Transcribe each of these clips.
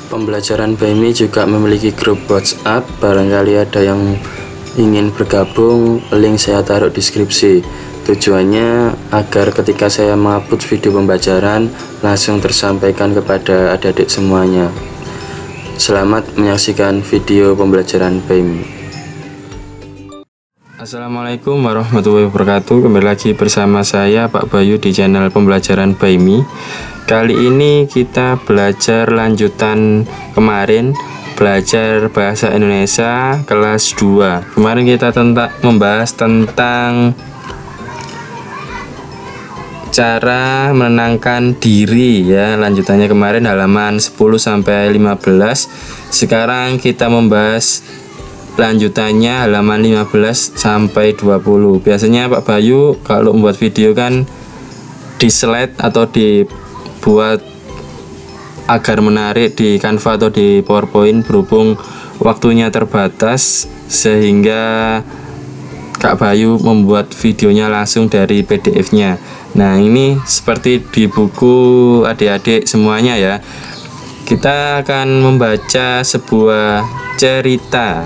Pembelajaran BMI juga memiliki grup WhatsApp. Barangkali ada yang ingin bergabung, link saya taruh di deskripsi. Tujuannya agar ketika saya mengupload video pembelajaran langsung tersampaikan kepada adik-adik semuanya. Selamat menyaksikan video pembelajaran BMI. Assalamualaikum warahmatullahi wabarakatuh. Kembali lagi bersama saya Pak Bayu di channel pembelajaran BMI. Kali ini kita belajar lanjutan kemarin, belajar bahasa Indonesia kelas 2. Kemarin kita membahas tentang cara menenangkan diri ya. Lanjutannya kemarin halaman 10 sampai 15. Sekarang kita membahas lanjutannya halaman 15 sampai 20. Biasanya Pak Bayu kalau membuat video kan di slide atau dibuat agar menarik di Canva atau di PowerPoint, berhubung waktunya terbatas sehingga Kak Bayu membuat videonya langsung dari PDF-nya. Nah, ini seperti di buku adik-adik semuanya ya. Kita akan membaca sebuah cerita.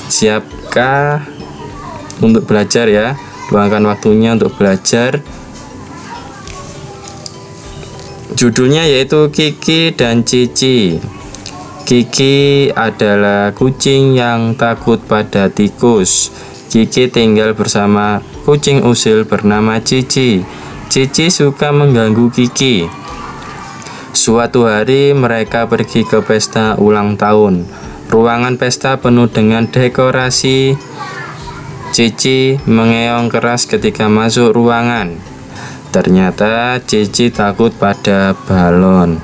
Siapkah untuk belajar ya? Luangkan waktunya untuk belajar. Judulnya yaitu Kiki dan Cici. Kiki adalah kucing yang takut pada tikus. Kiki tinggal bersama kucing usil bernama Cici. Cici suka mengganggu Kiki. Suatu hari mereka pergi ke pesta ulang tahun. Ruangan pesta penuh dengan dekorasi. Cici mengeong keras ketika masuk ruangan. Ternyata Cici takut pada balon.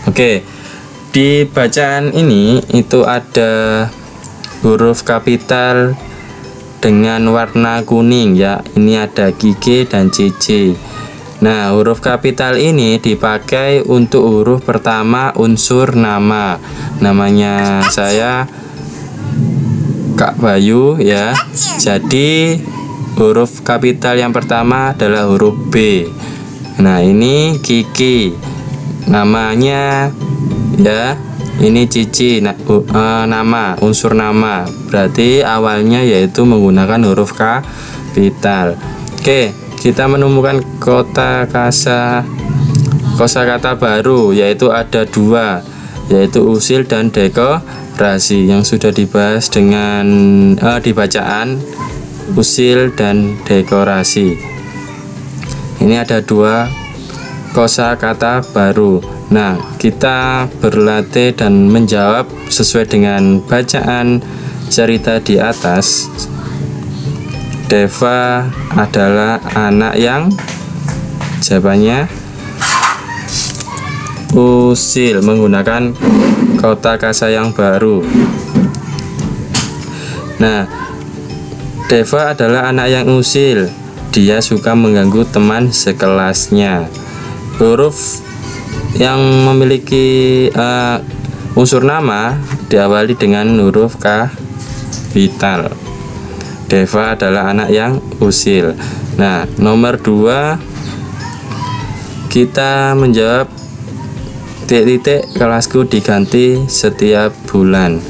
Oke, di bacaan ini itu ada huruf kapital dengan warna kuning ya. Ini ada Kiki dan Cici. Nah, huruf kapital ini dipakai untuk huruf pertama unsur nama. Namanya saya Kak Bayu ya. Jadi huruf kapital yang pertama adalah huruf B. Nah, ini Kiki namanya ya. Ini Cici nama, unsur nama. Berarti awalnya yaitu menggunakan huruf kapital. Oke, kita menemukan kosakata baru, yaitu ada dua, yaitu usil dan dekorasi yang sudah dibahas dengan di bacaan. Usil dan dekorasi. Ini ada dua kosakata baru. Nah, kita berlatih dan menjawab sesuai dengan bacaan cerita di atas. Deva adalah anak yang jawabannya usil, menggunakan kosakata yang baru. Nah, Deva adalah anak yang usil. Dia suka mengganggu teman sekelasnya. Huruf yang memiliki unsur nama diawali dengan huruf kapital. Deva adalah anak yang usil. Nah, nomor 2 kita menjawab titik-titik kelasku diganti setiap bulan.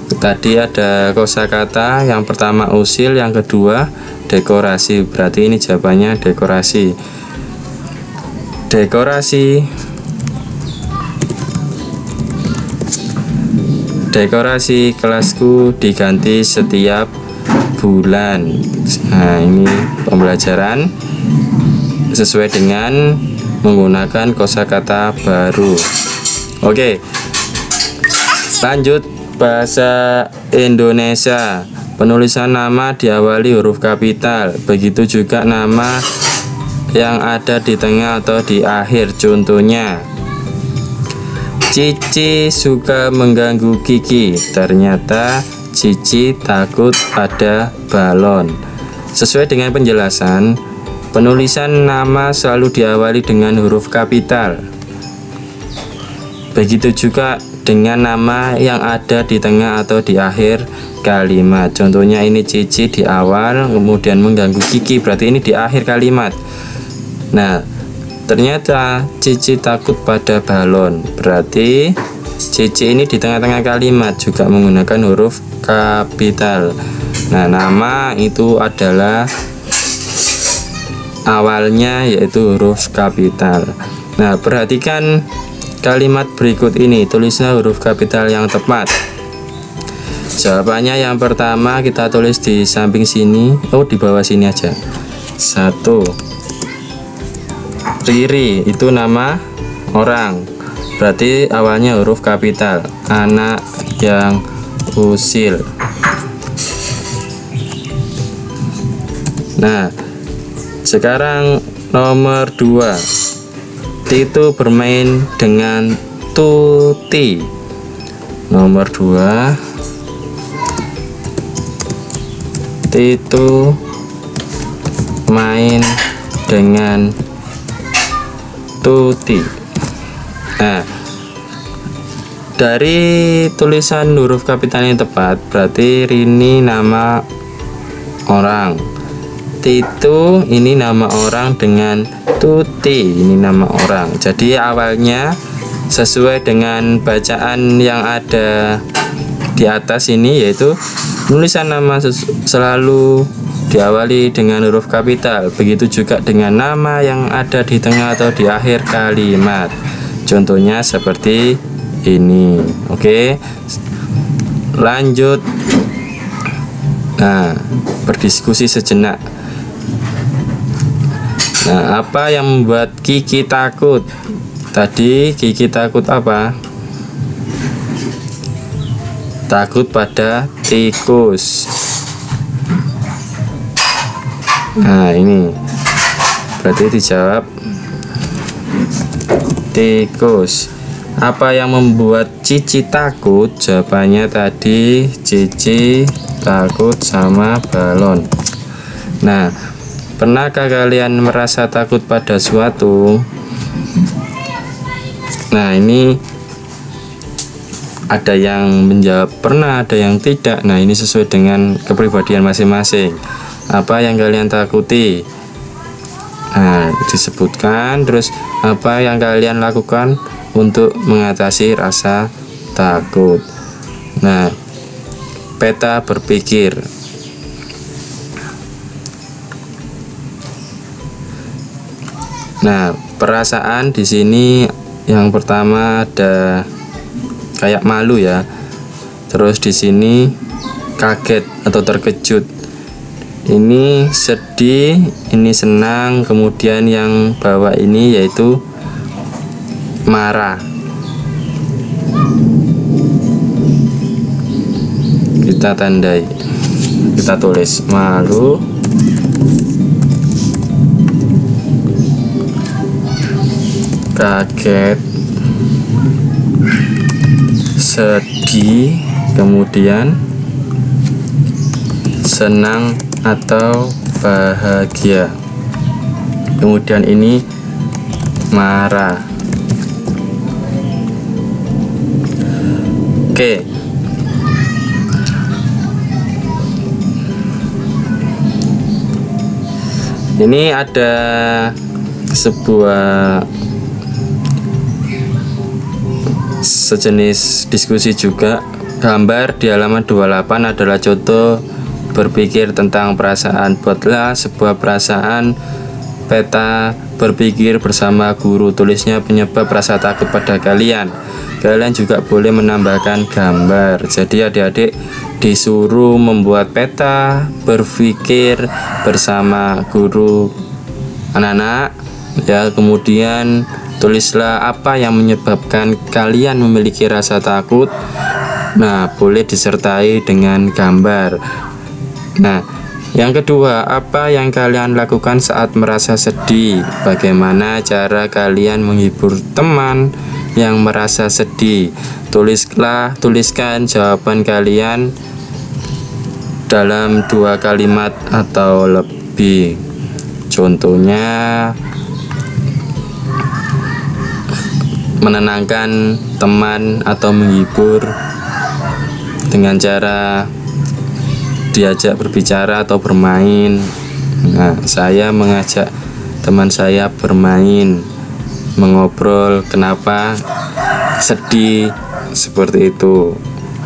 Tadi ada kosakata, yang pertama usil, yang kedua dekorasi. Berarti ini jawabannya dekorasi. Dekorasi kelasku diganti setiap bulan. Nah, ini pembelajaran sesuai dengan menggunakan kosakata baru. Oke, lanjut. Bahasa Indonesia. Penulisan nama diawali huruf kapital. Begitu juga nama yang ada di tengah atau di akhir. Contohnya, Cici suka mengganggu Kiki. Ternyata Cici takut pada balon. Sesuai dengan penjelasan, penulisan nama selalu diawali dengan huruf kapital. Begitu juga dengan nama yang ada di tengah atau di akhir kalimat. Contohnya ini Cici di awal, kemudian mengganggu Kiki, berarti ini di akhir kalimat. Nah, ternyata Cici takut pada balon, berarti CC ini di tengah-tengah kalimat juga menggunakan huruf kapital. Nah, nama itu adalah awalnya yaitu huruf kapital. Nah, perhatikan kalimat berikut ini, tulislah huruf kapital yang tepat. Jawabannya yang pertama kita tulis di samping sini, di bawah sini aja. 1. Riri itu nama orang, berarti awalnya huruf kapital. Anak yang usil. Nah, sekarang nomor 2. Tito bermain dengan Tuti. Nomor 2. Tito main dengan Tuti. Nah, dari tulisan huruf kapital yang tepat berarti Rini nama orang, Tito ini nama orang, dengan Tuti ini nama orang. Jadi awalnya sesuai dengan bacaan yang ada di atas ini, yaitu tulisan nama selalu diawali dengan huruf kapital. Begitu juga dengan nama yang ada di tengah atau di akhir kalimat. Contohnya seperti ini. Oke, lanjut. Nah, berdiskusi sejenak. Nah, apa yang membuat Kiki takut? Tadi Kiki takut apa? Takut pada tikus. Nah, ini berarti dijawab tikus. Apa yang membuat Cici takut? Jawabannya tadi Cici takut sama balon. Nah, pernahkah kalian merasa takut pada suatu? Nah, ini ada yang menjawab pernah, ada yang tidak. Nah, ini sesuai dengan kepribadian masing-masing. Apa yang kalian takuti? Nah, disebutkan. Terus apa yang kalian lakukan untuk mengatasi rasa takut? Nah, peta berpikir. Nah, perasaan di sini yang pertama ada kayak malu ya. Terus di sini kaget atau terkejut. Ini sedih, ini senang, kemudian yang bawah ini yaitu marah. Kita tandai, kita tulis malu, kaget, sedih, kemudian senang atau bahagia. Kemudian ini marah. Oke. Ini ada sebuah sejenis diskusi juga. Gambar di halaman 28 adalah contoh berpikir tentang perasaan. Buatlah sebuah perasaan peta berpikir bersama guru. Tulisnya penyebab rasa takut pada kalian. Kalian juga boleh menambahkan gambar. Jadi adik-adik disuruh membuat peta berpikir bersama guru anak-anak ya. Kemudian tulislah apa yang menyebabkan kalian memiliki rasa takut. Nah, boleh disertai dengan gambar. Nah, yang kedua, apa yang kalian lakukan saat merasa sedih? Bagaimana cara kalian menghibur teman yang merasa sedih? Tuliskan jawaban kalian dalam 2 kalimat atau lebih. Contohnya, menenangkan teman atau menghibur dengan cara diajak berbicara atau bermain. Nah, saya mengajak teman saya bermain, mengobrol kenapa sedih seperti itu.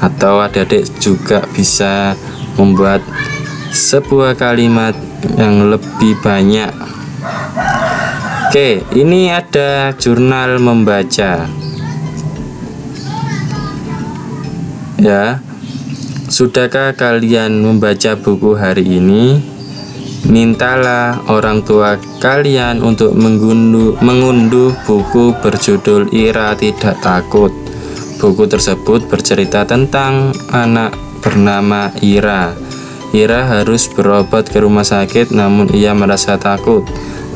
Atau adik-adik juga bisa membuat sebuah kalimat yang lebih banyak. Oke, ini ada jurnal membaca. Ya, sudahkah kalian membaca buku hari ini? Mintalah orang tua kalian untuk mengunduh buku berjudul Ira Tidak Takut. Buku tersebut bercerita tentang anak bernama Ira. Ira harus berobat ke rumah sakit, namun ia merasa takut.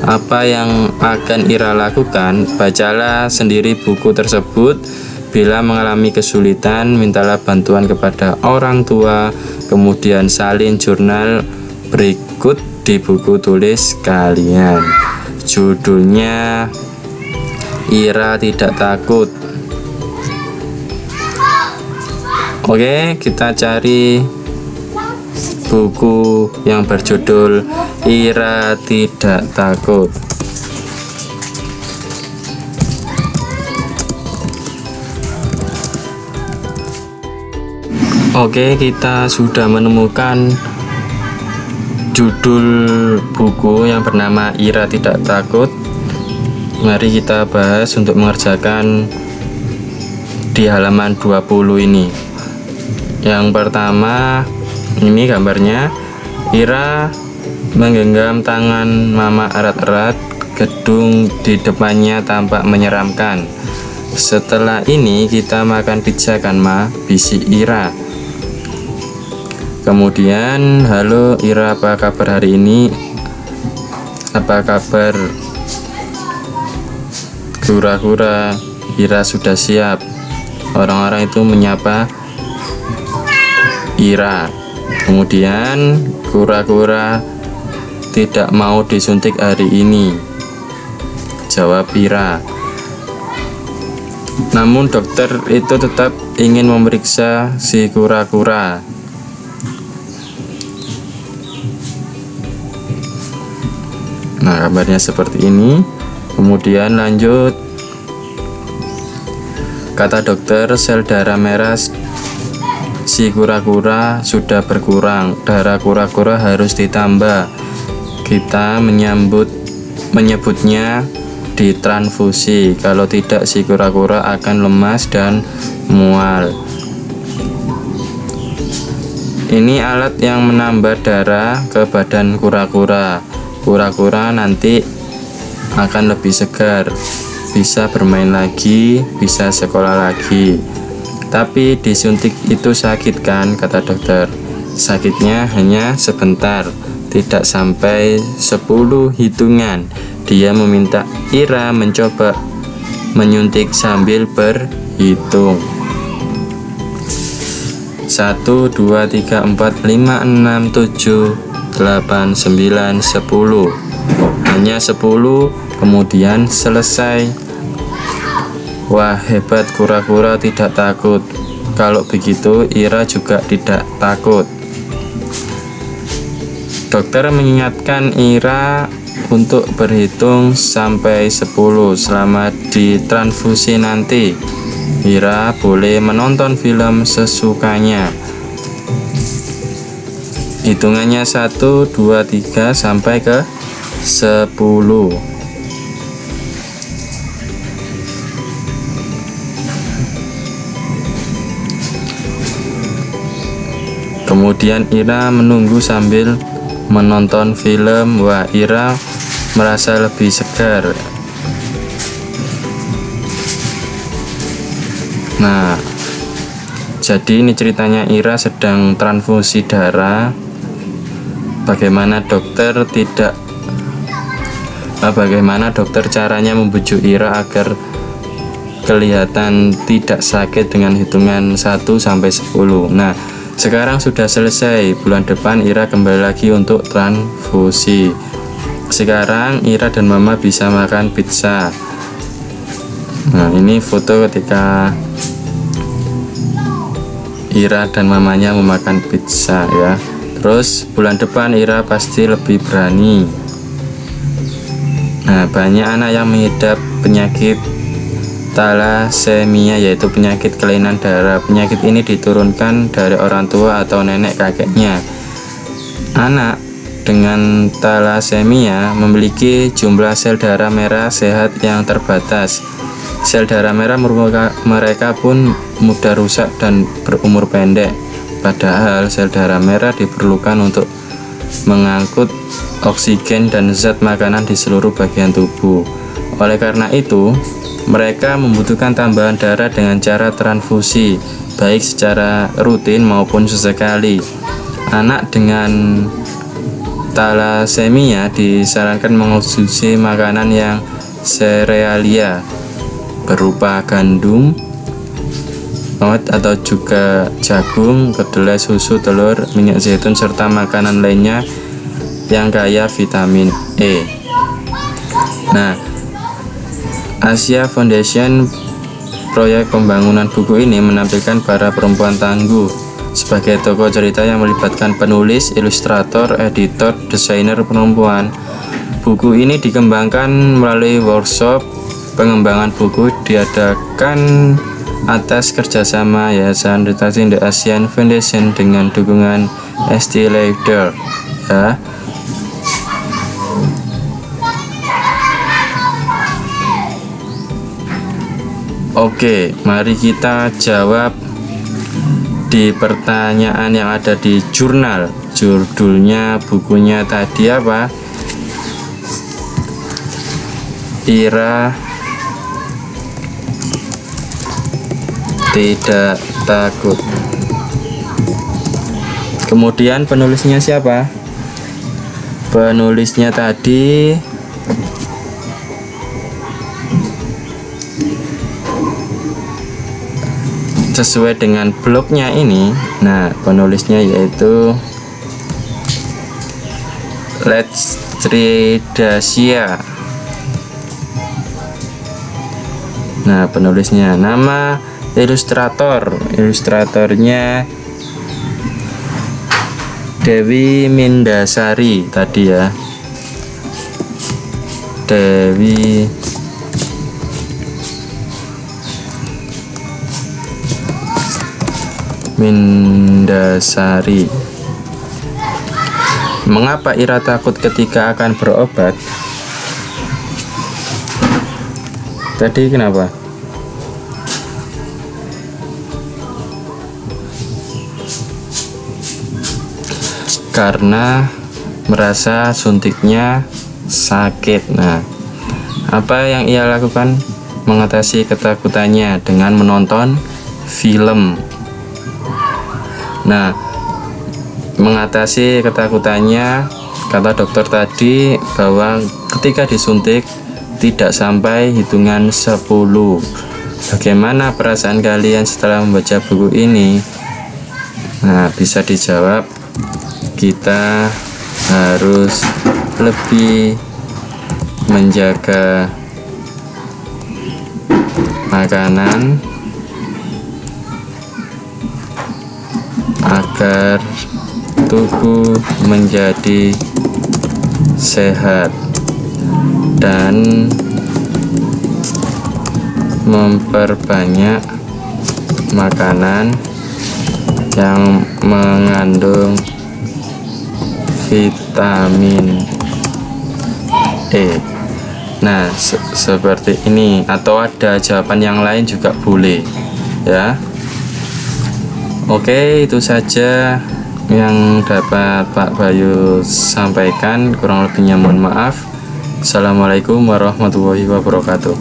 Apa yang akan Ira lakukan? Bacalah sendiri buku tersebut. Bila mengalami kesulitan, mintalah bantuan kepada orang tua. Kemudian salin jurnal berikut di buku tulis kalian. Judulnya Ira Tidak Takut. Oke, kita cari buku yang berjudul Ira Tidak Takut. Oke, kita sudah menemukan judul buku yang bernama Ira Tidak Takut. Mari kita bahas untuk mengerjakan di halaman 20 ini. Yang pertama, ini gambarnya. Ira menggenggam tangan mama erat-erat. Gedung di depannya tampak menyeramkan. Setelah ini kita makan pizza kan ma? Bisik Ira. Kemudian, halo Ira, apa kabar hari ini? Apa kabar kura-kura? Ira sudah siap. Orang-orang itu menyapa Ira. Kemudian kura-kura tidak mau disuntik hari ini, jawab Ira. Namun dokter itu tetap ingin memeriksa si kura-kura. Nah, gambarnya seperti ini. Kemudian lanjut. Kata dokter, sel darah merah si kura-kura sudah berkurang. Darah kura-kura harus ditambah. Kita menyebutnya ditransfusi. Kalau tidak, si kura-kura akan lemas dan mual. Ini alat yang menambah darah ke badan kura-kura. Kura-kura nanti akan lebih segar, bisa bermain lagi, bisa sekolah lagi. Tapi disuntik itu sakit kan, kata dokter. Sakitnya hanya sebentar, tidak sampai 10 hitungan. Dia meminta Ira mencoba menyuntik sambil berhitung. 1, 2, 3, 4, 5, 6, 7, 8, 9, 10. Hanya 10, kemudian selesai. Wah, hebat, kura-kura tidak takut. Kalau begitu, Ira juga tidak takut. Dokter mengingatkan Ira untuk berhitung sampai 10 selama ditransfusi nanti. Ira boleh menonton film sesukanya. Hitungannya 1, 2, 3 sampai ke 10. Kemudian Ira menunggu sambil menonton film. Wah, Ira merasa lebih segar. Nah, jadi ini ceritanya Ira sedang transfusi darah. Bagaimana dokter caranya membujuk Ira agar kelihatan tidak sakit dengan hitungan 1 sampai 10. Nah, sekarang sudah selesai. Bulan depan Ira kembali lagi untuk transfusi. Sekarang Ira dan mama bisa makan pizza. Nah, ini foto ketika Ira dan mamanya memakan pizza ya. Terus bulan depan Ira pasti lebih berani. Nah, banyak anak yang mengidap penyakit thalassemia, yaitu penyakit kelainan darah. Penyakit ini diturunkan dari orang tua atau nenek kakeknya. Anak dengan thalassemia memiliki jumlah sel darah merah sehat yang terbatas. Sel darah merah mereka pun mudah rusak dan berumur pendek. Padahal sel darah merah diperlukan untuk mengangkut oksigen dan zat makanan di seluruh bagian tubuh. Oleh karena itu, mereka membutuhkan tambahan darah dengan cara transfusi, baik secara rutin maupun sesekali. Anak dengan thalassemia disarankan mengonsumsi makanan yang serealia berupa gandum, oat atau juga jagung, kedelai, susu, telur, minyak zaitun, serta makanan lainnya yang kaya vitamin E. Nah, Asia Foundation, proyek pembangunan buku ini menampilkan para perempuan tangguh sebagai tokoh cerita yang melibatkan penulis, ilustrator, editor, desainer perempuan. Buku ini dikembangkan melalui workshop pengembangan buku diadakan atas kerjasama Yayasan Literasi The Asian Foundation dengan dukungan Estée Lauder, ya. Oke, mari kita jawab di pertanyaan yang ada di jurnal. Judulnya bukunya tadi apa? Ira tidak takut. Kemudian penulisnya siapa? Penulisnya tadi sesuai dengan blognya ini. Nah, penulisnya yaitu Lestridacia. Nah, penulisnya. Nama ilustratornya Dewi Mindasari tadi, ya. Dewi Mindasari. Mengapa Ira takut ketika akan berobat? Tadi kenapa? Karena merasa suntiknya sakit. Nah, apa yang ia lakukan? Mengatasi ketakutannya dengan menonton film. Nah, mengatasi ketakutannya, kata dokter tadi bahwa ketika disuntik tidak sampai hitungan 10. Bagaimana perasaan kalian setelah membaca buku ini? Nah, bisa dijawab, kita harus lebih menjaga makanan agar tubuh menjadi sehat dan memperbanyak makanan yang mengandung vitamin E. Nah, seperti ini, atau ada jawaban yang lain juga boleh, ya. Oke, itu saja yang dapat Pak Bayu sampaikan. Kurang lebihnya mohon maaf. Assalamualaikum warahmatullahi wabarakatuh.